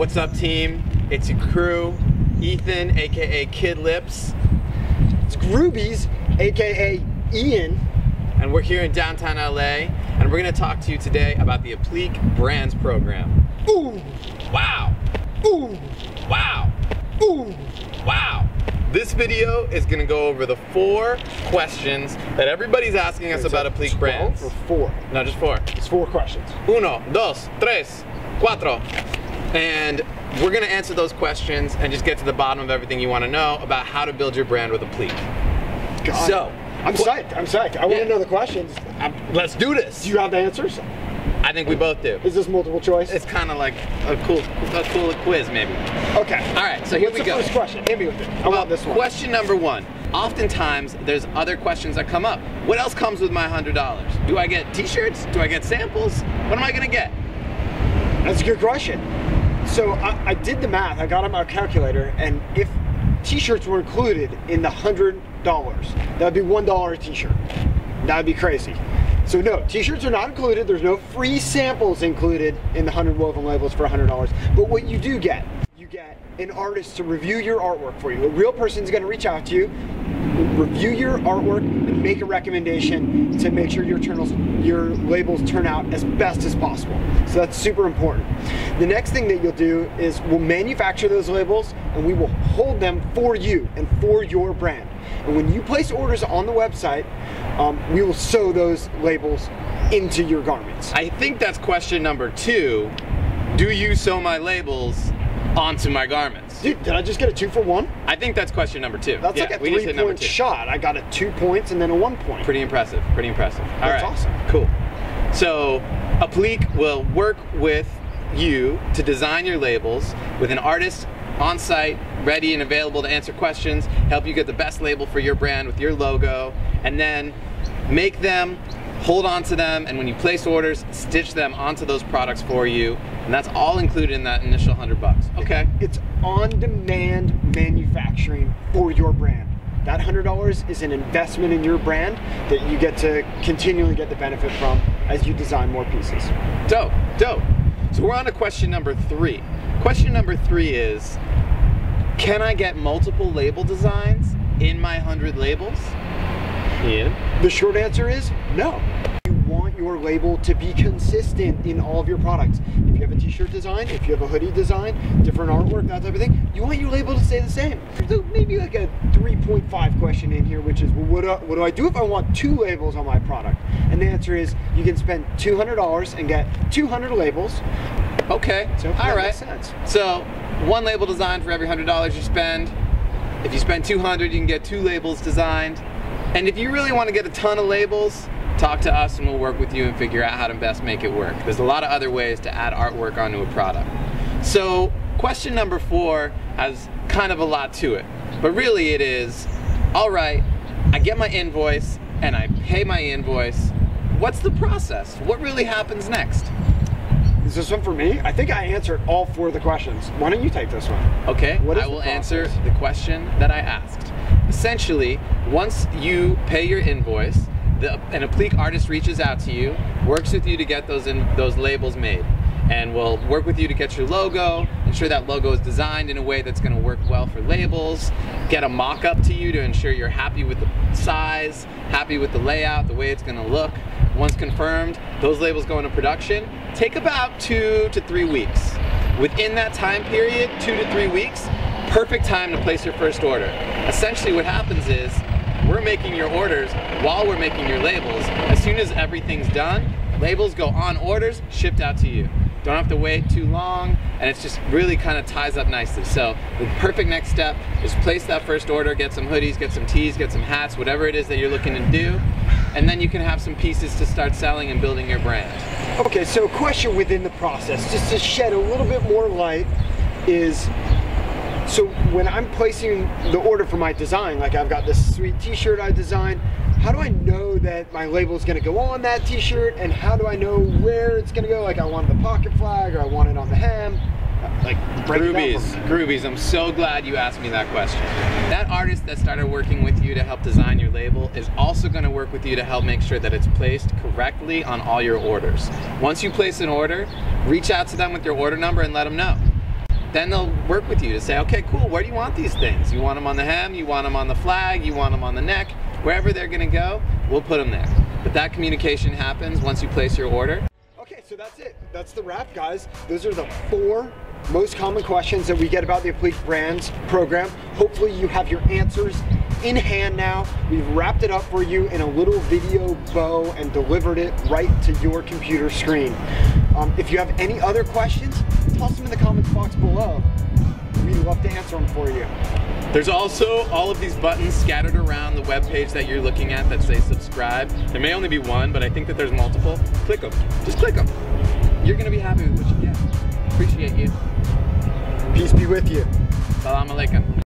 What's up, team? It's your crew, Ethan, aka Kid Lips. It's Groobies, aka Ian. And we're here in downtown LA, and we're gonna talk to you today about the Apliiq Brands program. Ooh! Wow! Ooh! Wow! Ooh! Wow! This video is gonna go over the 4 questions that everybody's asking us about Apliiq Brands. Or 4? No, just 4. It's 4 questions. 1, 2, 3, 4. And we're gonna answer those questions and just get to the bottom of everything you wanna know about how to build your brand with Apliiq. God. So, I'm psyched. I'm psyched. I want to know the questions. Let's do this. Do you have the answers? I think we both do. Is this multiple choice? It's kind of like a cool quiz, maybe. Okay. All right, so here we go. What's the first question? Hit me with it. I want this one. Question number 1. Oftentimes, there's other questions that come up. What else comes with my $100? Do I get t-shirts? Do I get samples? What am I gonna get? That's a good question. So I did the math. I got on my calculator, and if t-shirts were included in the $100, that would be $1 a t-shirt. That would be crazy. So no, t-shirts are not included. There's no free samples included in the 100 woven labels for $100. But what you do get, you get an artist to review your artwork for you. A real person's gonna reach out to you, review your artwork, and make a recommendation to make sure your labels turn out as best as possible. So that's super important. The next thing that you'll do is we'll manufacture those labels, and we will hold them for you and for your brand. And when you place orders on the website, we will sew those labels into your garments. I think that's question number 2. Do you sew my labels onto my garments? Dude, did I just get a 2 for 1? I think that's question number 2. That's like a 3-point shot. I got a 2 points and then a 1 point. Pretty impressive, pretty impressive. That's awesome. Cool. So, Apliiq will work with you to design your labels with an artist on site, ready and available to answer questions, help you get the best label for your brand with your logo, and then make them, hold on to them, and when you place orders, stitch them onto those products for you, and that's all included in that initial $100. Okay. It's on-demand manufacturing for your brand. That $100 is an investment in your brand that you get to continually get the benefit from as you design more pieces. Dope, dope. So we're on to question number 3. Question number 3 is, can I get multiple label designs in my 100 labels? Ian? The short answer is no. You want your label to be consistent in all of your products. If you have a t-shirt design, if you have a hoodie design, different artwork, that type of thing, you want your label to stay the same. So maybe like a 3.5 question in here, which is, well, what do I do if I want 2 labels on my product? And the answer is, you can spend $200 and get 200 labels. Okay, so all right. Makes sense. So 1 label design for every $100 you spend. If you spend 200, you can get 2 labels designed. And if you really want to get a ton of labels, talk to us and we'll work with you and figure out how to best make it work. There's a lot of other ways to add artwork onto a product. So question number 4 has kind of a lot to it, but really it is, all right, I get my invoice and I pay my invoice. What's the process? What really happens next? Is this one for me? I think I answered all 4 of the questions. Why don't you take this one? Okay, I will answer the question that I asked. Essentially, once you pay your invoice, an Apliiq artist reaches out to you, works with you to get those labels made, and will work with you to get your logo, ensure that logo is designed in a way that's going to work well for labels, get a mock-up to you to ensure you're happy with the size, happy with the layout, the way it's going to look. Once confirmed, those labels go into production. Take about 2 to 3 weeks. Within that time period, 2 to 3 weeks, perfect time to place your first order. Essentially what happens is, we're making your orders while we're making your labels. As soon as everything's done, labels go on orders, shipped out to you. Don't have to wait too long, and it's just really kind of ties up nicely. So the perfect next step is place that first order, get some hoodies, get some tees, get some hats, whatever it is that you're looking to do, and then you can have some pieces to start selling and building your brand. Okay, so a question within the process, just to shed a little bit more light, is, so when I'm placing the order for my design, like I've got this sweet t-shirt I designed, how do I know that my label is going to go on that t-shirt, and how do I know where it's going to go? Like I want the pocket flag, or I want it on the hem. Like Groobies, I'm so glad you asked me that question. That artist that started working with you to help design your label is also going to work with you to help make sure that it's placed correctly on all your orders. Once you place an order, reach out to them with your order number and let them know. then they'll work with you to say, okay, cool, where do you want these things? You want them on the hem, you want them on the flag, you want them on the neck, wherever they're gonna go, we'll put them there. But that communication happens once you place your order. Okay, so that's it. That's the wrap, guys. Those are the 4 most common questions that we get about the Apliiq Brands program. Hopefully you have your answers in hand now. We've wrapped it up for you in a little video bow and delivered it right to your computer screen. If you have any other questions, toss them in the comments box below. We'd love to answer them for you. There's also all of these buttons scattered around the web page that you're looking at that say subscribe. There may only be one, but I think that there's multiple. Click them. Just click them. You're gonna be happy with what you get. Appreciate you. Peace be with you. Salam alaikum.